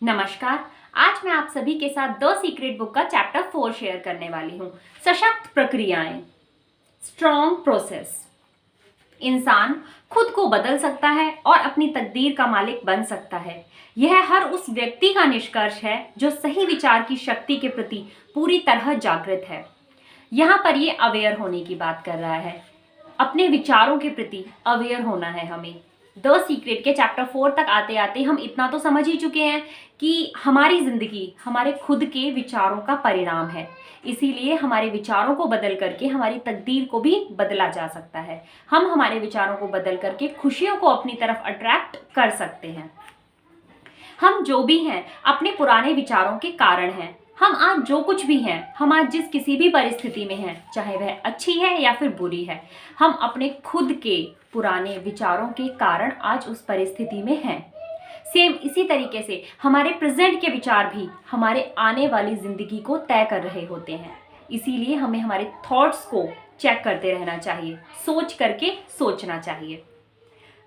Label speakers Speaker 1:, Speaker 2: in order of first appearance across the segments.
Speaker 1: नमस्कार। आज मैं आप सभी के साथ द सीक्रेट बुक का चैप्टर 4 शेयर करने वाली हूँ। सशक्त प्रक्रियाएं, स्ट्रॉन्ग प्रोसेस। इंसान खुद को बदल सकता है और अपनी तकदीर का मालिक बन सकता है। यह हर उस व्यक्ति का निष्कर्ष है जो सही विचार की शक्ति के प्रति पूरी तरह जागृत है। यहाँ पर ये अवेयर होने की बात कर रहा है। अपने विचारों के प्रति अवेयर होना है हमें। द सीक्रेट के चैप्टर 4 तक आते आते हम इतना तो समझ ही चुके हैं कि हमारी जिंदगी हमारे खुद के विचारों का परिणाम है। इसीलिए हमारे विचारों को बदल करके हमारी तकदीर को भी बदला जा सकता है। हम हमारे विचारों को बदल करके खुशियों को अपनी तरफ अट्रैक्ट कर सकते हैं। हम जो भी हैं अपने पुराने विचारों के कारण हैं। हम आज जो कुछ भी हैं, हम आज जिस किसी भी परिस्थिति में हैं, चाहे वह अच्छी है या फिर बुरी है, हम अपने खुद के पुराने विचारों के कारण आज उस परिस्थिति में हैं। सेम इसी तरीके से हमारे प्रेजेंट के विचार भी हमारे आने वाली जिंदगी को तय कर रहे होते हैं। इसीलिए हमें हमारे थॉट्स को चेक करते रहना चाहिए, सोच करके सोचना चाहिए।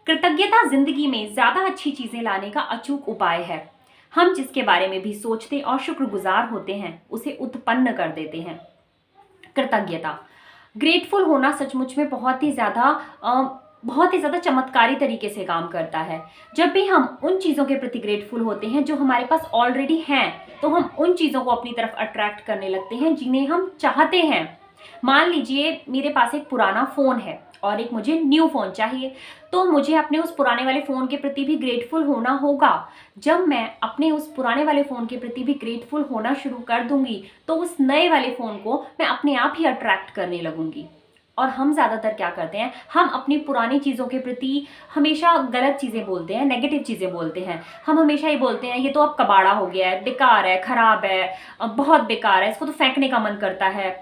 Speaker 1: कृतज्ञता जिंदगी में ज्यादा अच्छी चीजें लाने का अचूक उपाय है। हम जिसके बारे में भी सोचते और शुक्रगुजार होते हैं उसे उत्पन्न कर देते हैं। कृतज्ञता, ग्रेटफुल होना सचमुच में बहुत ही ज्यादा चमत्कारी तरीके से काम करता है। जब भी हम उन चीज़ों के प्रति ग्रेटफुल होते हैं जो हमारे पास ऑलरेडी हैं, तो हम उन चीज़ों को अपनी तरफ अट्रैक्ट करने लगते हैं जिन्हें हम चाहते हैं। मान लीजिए मेरे पास एक पुराना फ़ोन है और एक मुझे न्यू फ़ोन चाहिए, तो मुझे अपने उस पुराने वाले फ़ोन के प्रति भी ग्रेटफुल होना होगा। जब मैं अपने उस पुराने वाले फ़ोन के प्रति भी ग्रेटफुल होना शुरू कर दूंगी तो उस नए वाले फ़ोन को मैं अपने आप ही अट्रैक्ट करने लगूंगी। और हम ज़्यादातर क्या करते हैं, हम अपनी पुरानी चीज़ों के प्रति हमेशा गलत चीज़ें बोलते हैं, नेगेटिव चीज़ें बोलते हैं। हम हमेशा ये बोलते हैं ये तो अब कबाड़ा हो गया है, बेकार है, ख़राब है, बहुत बेकार है, इसको तो फेंकने का मन करता है।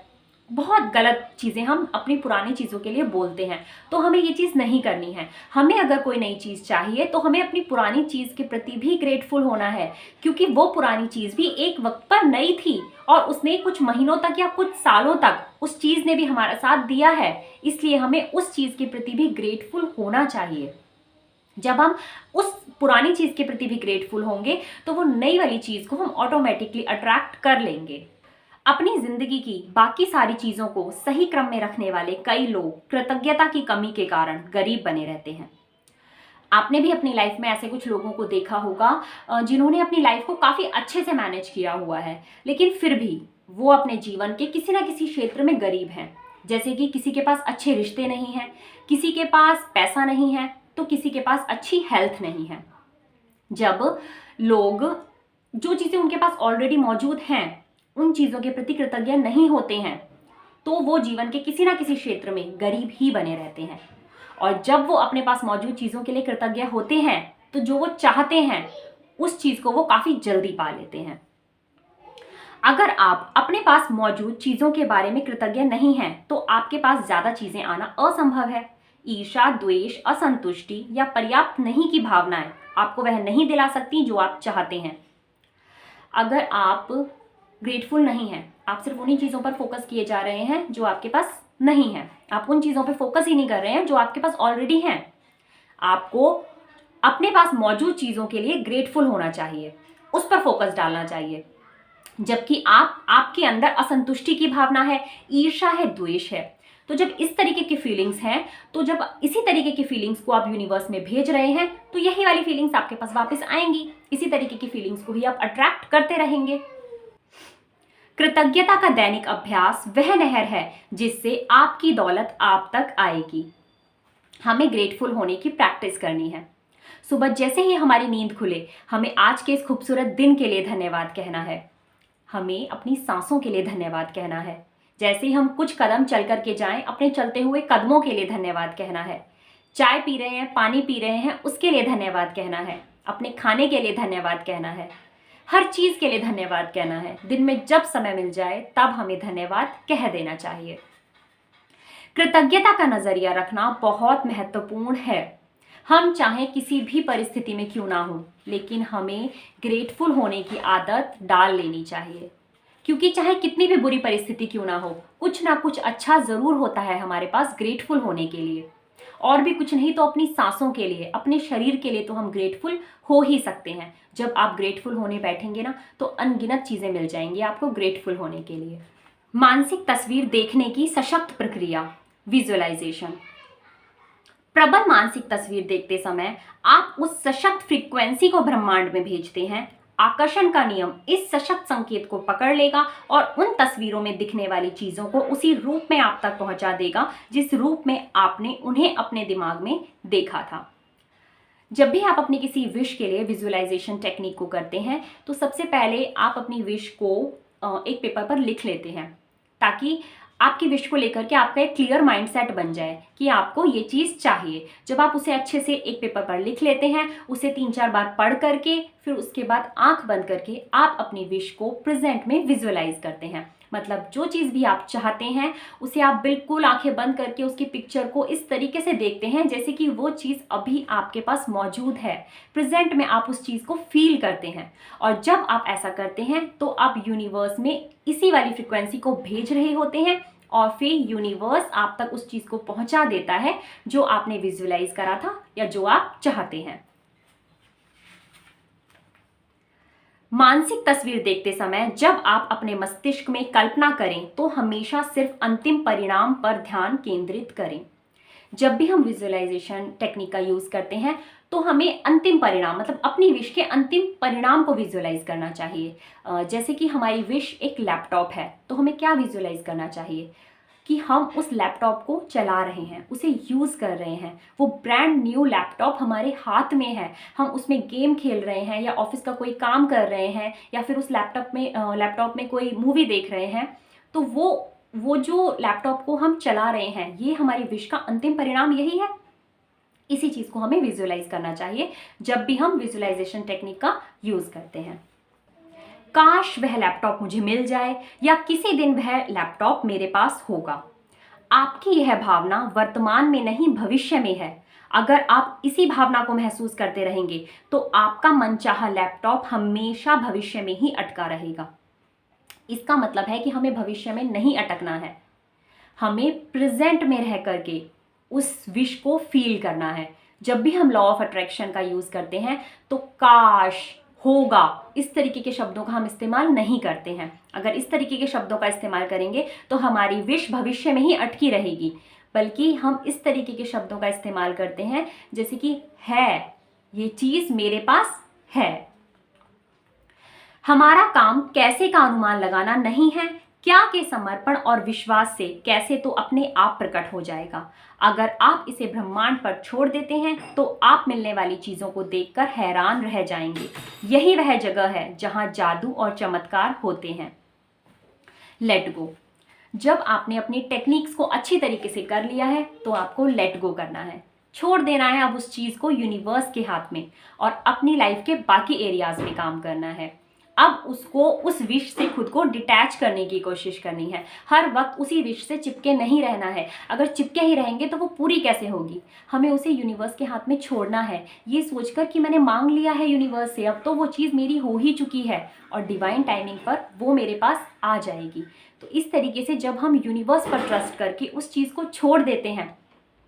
Speaker 1: बहुत गलत चीज़ें हम अपनी पुरानी चीज़ों के लिए बोलते हैं। तो हमें ये चीज़ नहीं करनी है। हमें अगर कोई नई चीज़ चाहिए तो हमें अपनी पुरानी चीज़ के प्रति भी ग्रेटफुल होना है, क्योंकि वो पुरानी चीज़ भी एक वक्त पर नई थी और उसने कुछ महीनों तक या कुछ सालों तक उस चीज़ ने भी हमारा साथ दिया है। इसलिए हमें उस चीज़ के प्रति भी ग्रेटफुल होना चाहिए। जब हम उस पुरानी चीज़ के प्रति भी ग्रेटफुल होंगे तो वो नई वाली चीज़ को हम ऑटोमेटिकली अट्रैक्ट कर लेंगे। अपनी जिंदगी की बाकी सारी चीजों को सही क्रम में रखने वाले कई लोग कृतज्ञता की कमी के कारण गरीब बने रहते हैं। आपने भी अपनी लाइफ में ऐसे कुछ लोगों को देखा होगा जिन्होंने अपनी लाइफ को काफी अच्छे से मैनेज किया हुआ है, लेकिन फिर भी वो अपने जीवन के किसी ना किसी क्षेत्र में गरीब हैं। जैसे कि किसी के पास अच्छे रिश्ते नहीं हैं, किसी के पास पैसा नहीं है, तो किसी के पास अच्छी हेल्थ नहीं है। जब लोग जो चीजें उनके पास ऑलरेडी मौजूद हैं उन चीज़ों के प्रति कृतज्ञ नहीं होते हैं, तो वो जीवन के किसी ना किसी क्षेत्र में गरीब ही बने रहते हैं। और जब वो अपने पास मौजूद चीज़ों के लिए कृतज्ञ होते हैं तो जो वो चाहते हैं उस चीज़ को वो काफ़ी जल्दी पा लेते हैं। अगर आप अपने पास मौजूद चीज़ों के बारे में कृतज्ञ नहीं हैं तो आपके पास ज़्यादा चीज़ें आना असंभव है। ईर्ष्या, द्वेष, असंतुष्टि या पर्याप्त नहीं की भावनाएं आपको वह नहीं दिला सकती जो आप चाहते हैं। अगर आप ग्रेटफुल नहीं है, आप सिर्फ उन्हीं चीज़ों पर फोकस किए जा रहे हैं जो आपके पास नहीं है, आप उन चीज़ों पर फोकस ही नहीं कर रहे हैं जो आपके पास ऑलरेडी हैं। आपको अपने पास मौजूद चीज़ों के लिए ग्रेटफुल होना चाहिए, उस पर फोकस डालना चाहिए। जबकि आपके अंदर असंतुष्टि की भावना है, ईर्ष्या है, द्वेष है, तो जब इस तरीके की फीलिंग्स हैं, तो जब इसी तरीके की फीलिंग्स को आप यूनिवर्स में भेज रहे हैं तो यही वाली फीलिंग्स आपके पास वापस आएंगी। इसी तरीके की फीलिंग्स को ही आप अट्रैक्ट करते रहेंगे। कृतज्ञता का दैनिक अभ्यास वह नहर है जिससे आपकी दौलत आप तक आएगी। हमें ग्रेटफुल होने की प्रैक्टिस करनी है। सुबह जैसे ही हमारी नींद खुले हमें आज के इस खूबसूरत दिन के लिए धन्यवाद कहना है। हमें अपनी सांसों के लिए धन्यवाद कहना है। जैसे ही हम कुछ कदम चल करके जाएं, अपने चलते हुए कदमों के लिए धन्यवाद कहना है। चाय पी रहे हैं, पानी पी रहे हैं, उसके लिए धन्यवाद कहना है। अपने खाने के लिए धन्यवाद कहना है। हर चीज़ के लिए धन्यवाद कहना है। दिन में जब समय मिल जाए तब हमें धन्यवाद कह देना चाहिए। कृतज्ञता का नजरिया रखना बहुत महत्वपूर्ण है। हम चाहे किसी भी परिस्थिति में क्यों ना हो, लेकिन हमें ग्रेटफुल होने की आदत डाल लेनी चाहिए, क्योंकि चाहे कितनी भी बुरी परिस्थिति क्यों ना हो, कुछ ना कुछ अच्छा ज़रूर होता है हमारे पास ग्रेटफुल होने के लिए। और भी कुछ नहीं तो अपनी सांसों के लिए, अपने शरीर के लिए तो हम ग्रेटफुल हो ही सकते हैं। जब आप ग्रेटफुल होने बैठेंगे ना तो अनगिनत चीज़ें मिल जाएंगी आपको ग्रेटफुल होने के लिए। मानसिक तस्वीर देखने की सशक्त प्रक्रिया, विजुअलाइजेशन। प्रबल मानसिक तस्वीर देखते समय आप उस सशक्त फ्रीक्वेंसी को ब्रह्मांड में भेजते हैं। आकर्षण का नियम इस सशक्त संकेत को पकड़ लेगा और उन तस्वीरों में दिखने वाली चीजों को उसी रूप में आप तक पहुंचा देगा जिस रूप में आपने उन्हें अपने दिमाग में देखा था। जब भी आप अपनी किसी विश के लिए विजुअलाइजेशन टेक्निक को करते हैं तो सबसे पहले आप अपनी विश को एक पेपर पर लिख लेते हैं, ताकि आपकी विश को लेकर के आपका एक क्लियर माइंडसेट बन जाए कि आपको ये चीज़ चाहिए। जब आप उसे अच्छे से एक पेपर पर लिख लेते हैं, उसे 3-4 बार पढ़ करके फिर उसके बाद आंख बंद करके आप अपनी विश को प्रेजेंट में विजुअलाइज करते हैं। मतलब जो चीज़ भी आप चाहते हैं उसे आप बिल्कुल आंखें बंद करके उसकी पिक्चर को इस तरीके से देखते हैं जैसे कि वो चीज़ अभी आपके पास मौजूद है। प्रेजेंट में आप उस चीज़ को फील करते हैं और जब आप ऐसा करते हैं तो आप यूनिवर्स में इसी वाली फ्रिक्वेंसी को भेज रहे होते हैं और फिर यूनिवर्स आप तक उस चीज़ को पहुंचा देता है जो आपने विजुअलाइज करा था या जो आप चाहते हैं। मानसिक तस्वीर देखते समय जब आप अपने मस्तिष्क में कल्पना करें तो हमेशा सिर्फ अंतिम परिणाम पर ध्यान केंद्रित करें। जब भी हम विजुअलाइजेशन टेक्निक का यूज़ करते हैं तो हमें अंतिम परिणाम मतलब अपनी विश के अंतिम परिणाम को विजुअलाइज करना चाहिए। जैसे कि हमारी विश एक लैपटॉप है तो हमें क्या विजुअलाइज करना चाहिए कि हम उस लैपटॉप को चला रहे हैं, उसे यूज़ कर रहे हैं, वो ब्रांड न्यू लैपटॉप हमारे हाथ में है, हम उसमें गेम खेल रहे हैं या ऑफिस का कोई काम कर रहे हैं या फिर उस लैपटॉप में कोई मूवी देख रहे हैं। तो वो जो लैपटॉप को हम चला रहे हैं ये हमारी विश का अंतिम परिणाम यही है। इसी चीज़ को हमें विजुअलाइज करना चाहिए जब भी हम विजुअलाइजेशन टेक्निक का यूज़ करते हैं। काश वह लैपटॉप मुझे मिल जाए या किसी दिन वह लैपटॉप मेरे पास होगा। आपकी यह भावना वर्तमान में नहीं भविष्य में है। अगर आप इसी भावना को महसूस करते रहेंगे तो आपका मनचाहा लैपटॉप हमेशा भविष्य में ही अटका रहेगा। इसका मतलब है कि हमें भविष्य में नहीं अटकना है, हमें प्रेजेंट में रह करके उस विश को फील करना है। जब भी हम लॉ ऑफ अट्रैक्शन का यूज़ करते हैं तो काश, होगा, इस तरीके के शब्दों का हम इस्तेमाल नहीं करते हैं। अगर इस तरीके के शब्दों का इस्तेमाल करेंगे तो हमारी विश भविष्य में ही अटकी रहेगी, बल्कि हम इस तरीके के शब्दों का इस्तेमाल करते हैं जैसे कि है, ये चीज़ मेरे पास है। हमारा काम कैसे का अनुमान लगाना नहीं है, क्या के समर्पण और विश्वास से कैसे तो अपने आप प्रकट हो जाएगा। अगर आप इसे ब्रह्मांड पर छोड़ देते हैं तो आप मिलने वाली चीज़ों को देखकर हैरान रह जाएंगे। यही वह जगह है जहां जादू और चमत्कार होते हैं। Let go. जब आपने अपनी टेक्निक्स को अच्छी तरीके से कर लिया है तो आपको लेट गो करना है, छोड़ देना है अब उस चीज़ को यूनिवर्स के हाथ में और अपनी लाइफ के बाकी एरियाज में काम करना है। अब उसको उस विश से खुद को डिटैच करने की कोशिश करनी है। हर वक्त उसी विश से चिपके नहीं रहना है। अगर चिपके ही रहेंगे तो वो पूरी कैसे होगी। हमें उसे यूनिवर्स के हाथ में छोड़ना है, ये सोचकर कि मैंने मांग लिया है यूनिवर्स से, अब तो वो चीज़ मेरी हो ही चुकी है और डिवाइन टाइमिंग पर वो मेरे पास आ जाएगी। तो इस तरीके से जब हम यूनिवर्स पर ट्रस्ट करके उस चीज़ को छोड़ देते हैं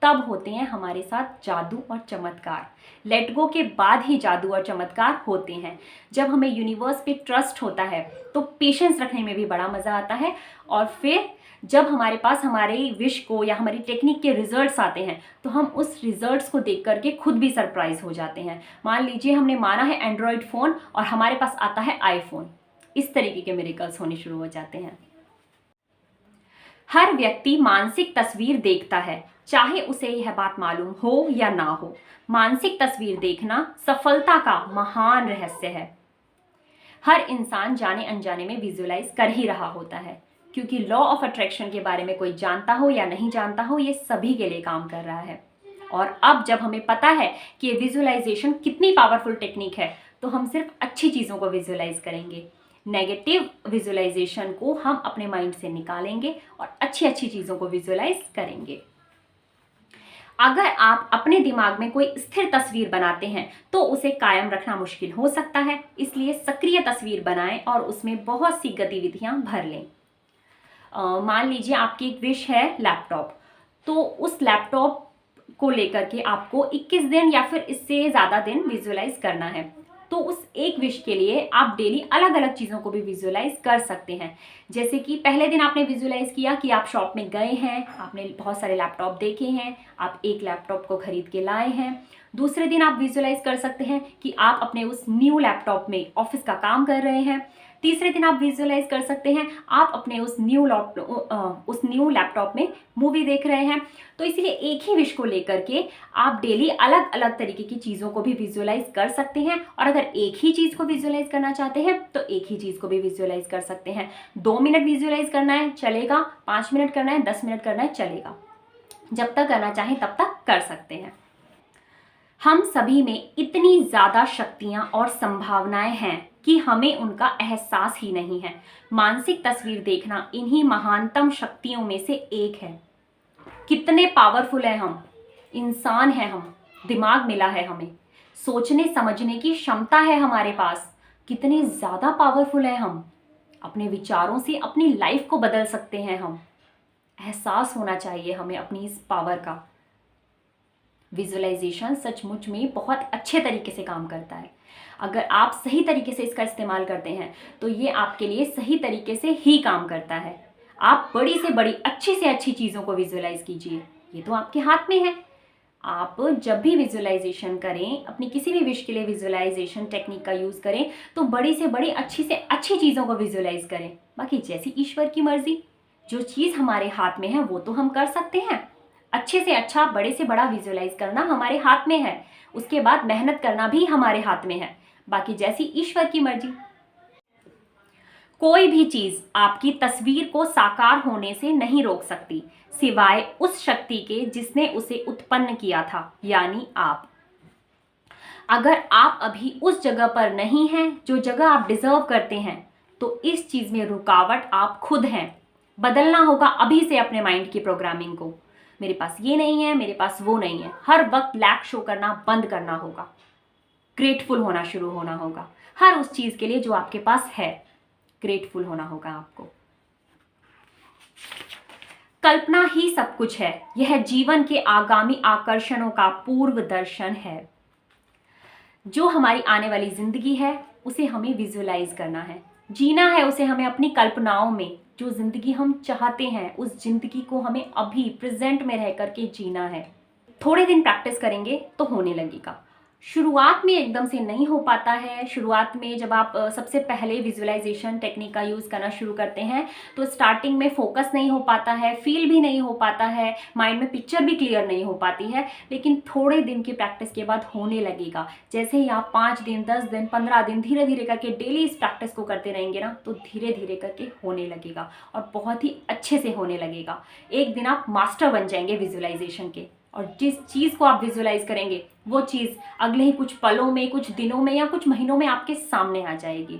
Speaker 1: तब होते हैं हमारे साथ जादू और चमत्कार। लेट गो के बाद ही जादू और चमत्कार होते हैं। जब हमें यूनिवर्स पे ट्रस्ट होता है तो पेशेंस रखने में भी बड़ा मज़ा आता है और फिर जब हमारे पास हमारी विश को या हमारी टेक्निक के रिजल्ट्स आते हैं तो हम उस रिजल्ट्स को देख करके खुद भी सरप्राइज हो जाते हैं। मान लीजिए हमने माना है एंड्रॉयड फ़ोन और हमारे पास आता है आईफोन, इस तरीके के मिरेकल्स होने शुरू हो जाते हैं। हर व्यक्ति मानसिक तस्वीर देखता है, चाहे उसे यह बात मालूम हो या ना हो। मानसिक तस्वीर देखना सफलता का महान रहस्य है। हर इंसान जाने अनजाने में विजुअलाइज कर ही रहा होता है, क्योंकि लॉ ऑफ अट्रैक्शन के बारे में कोई जानता हो या नहीं जानता हो, ये सभी के लिए काम कर रहा है। और अब जब हमें पता है कि ये विजुअलाइजेशन कितनी पावरफुल टेक्निक है तो हम सिर्फ अच्छी चीज़ों को विजुअलाइज करेंगे। नेगेटिव विजुअलाइजेशन को हम अपने माइंड से निकालेंगे और अच्छी अच्छी चीज़ों को विजुअलाइज करेंगे। अगर आप अपने दिमाग में कोई स्थिर तस्वीर बनाते हैं तो उसे कायम रखना मुश्किल हो सकता है, इसलिए सक्रिय तस्वीर बनाएं और उसमें बहुत सी गतिविधियां भर लें। मान लीजिए आपकी एक विश है लैपटॉप, तो उस लैपटॉप को लेकर के आपको 21 दिन या फिर इससे ज़्यादा दिन विजुअलाइज करना है। तो उस एक विश के लिए आप डेली अलग अलग चीज़ों को भी विजुअलाइज कर सकते हैं। जैसे कि पहले दिन आपने विजुअलाइज किया कि आप शॉप में गए हैं, आपने बहुत सारे लैपटॉप देखे हैं, आप एक लैपटॉप को खरीद के लाए हैं। दूसरे दिन आप विजुअलाइज कर सकते हैं कि आप अपने उस न्यू लैपटॉप में ऑफिस का काम कर रहे हैं। तीसरे दिन आप विजुअलाइज कर सकते हैं आप अपने उस न्यू लैपटॉप में मूवी देख रहे हैं। तो इसलिए एक ही विश को लेकर के आप डेली अलग अलग तरीके की चीज़ों को भी विजुअलाइज कर सकते हैं। और अगर एक ही चीज़ को विजुअलाइज करना चाहते हैं तो एक ही चीज़ को भी विजुअलाइज कर सकते हैं। 2 मिनट विजुअलाइज करना है चलेगा, 5 मिनट करना है, 10 मिनट करना है चलेगा, जब तक करना चाहें तब तक कर सकते हैं। हम सभी में इतनी ज़्यादा शक्तियाँ और संभावनाएं हैं कि हमें उनका एहसास ही नहीं है। मानसिक तस्वीर देखना इन्हीं महानतम शक्तियों में से एक है। कितने पावरफुल हैं हम, इंसान हैं हम, दिमाग मिला है हमें, सोचने समझने की क्षमता है हमारे पास। कितने ज़्यादा पावरफुल हैं हम, अपने विचारों से अपनी लाइफ को बदल सकते हैं हम। एहसास होना चाहिए हमें अपनी इस पावर का। विजुअलाइजेशन सचमुच में बहुत अच्छे तरीके से काम करता है। अगर आप सही तरीके से इसका इस्तेमाल करते हैं तो ये आपके लिए सही तरीके से ही काम करता है। आप बड़ी से बड़ी अच्छी से अच्छी चीज़ों को विजुअलाइज कीजिए, ये तो आपके हाथ में है। आप जब भी विजुअलाइजेशन करें, अपनी किसी भी विश के लिए विजुअलाइजेशन टेक्निक का यूज़ करें तो बड़ी से बड़ी अच्छी से अच्छी चीज़ों को विजुअलाइज करें। बाकी जैसी ईश्वर की मर्जी, जो चीज़ हमारे हाथ में है वो तो हम कर सकते हैं। अच्छे से अच्छा, बड़े से बड़ा विजुअलाइज करना हमारे हाथ में है। उसके बाद मेहनत करना भी हमारे हाथ में है। बाकी जैसी ईश्वर की मर्जी। कोई भी चीज आपकी तस्वीर को साकार होने से नहीं रोक सकती, सिवाय उस शक्ति के जिसने उसे उत्पन्न किया था, यानी आप। अगर आप अभी उस जगह पर नहीं हैं जो जगह आप डिजर्व करते हैं, तो इस चीज में रुकावट आप खुद हैं। बदलना होगा अभी से अपने माइंड की प्रोग्रामिंग को। मेरे पास ये नहीं है, मेरे पास वो नहीं है, हर वक्त लैक शो करना बंद करना होगा। ग्रेटफुल होना शुरू होना होगा हर उस चीज के लिए जो आपके पास है। ग्रेटफुल होना होगा आपको। कल्पना ही सब कुछ है, यह जीवन के आगामी आकर्षणों का पूर्व दर्शन है। जो हमारी आने वाली जिंदगी है उसे हमें विजुअलाइज करना है, जीना है उसे हमें अपनी कल्पनाओं में। जो जिंदगी हम चाहते हैं उस जिंदगी को हमें अभी प्रेजेंट में रह करके जीना है। थोड़े दिन प्रैक्टिस करेंगे तो होने लगेगा। शुरुआत में एकदम से नहीं हो पाता है। शुरुआत में जब आप सबसे पहले विजुअलाइजेशन टेक्निक का यूज़ करना शुरू करते हैं तो स्टार्टिंग में फोकस नहीं हो पाता है, फील भी नहीं हो पाता है, माइंड में पिक्चर भी क्लियर नहीं हो पाती है। लेकिन थोड़े दिन की प्रैक्टिस के बाद होने लगेगा। जैसे ही आप 5 दिन, 10 दिन, 15 दिन धीरे धीरे करके डेली इस प्रैक्टिस को करते रहेंगे ना, तो धीरे धीरे करके होने लगेगा और बहुत ही अच्छे से होने लगेगा। एक दिन आप मास्टर बन जाएंगे विजुअलाइजेशन के। और जिस चीज़ को आप विजुअलाइज करेंगे वो चीज़ अगले ही कुछ पलों में, कुछ दिनों में या कुछ महीनों में आपके सामने आ जाएगी।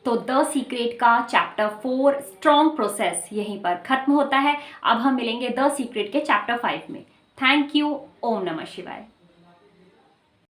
Speaker 1: तो द सीक्रेट का चैप्टर 4 स्ट्रॉन्ग प्रोसेस यहीं पर खत्म होता है। अब हम मिलेंगे द सीक्रेट के चैप्टर 5 में। Thank you. ओम नमः शिवाय।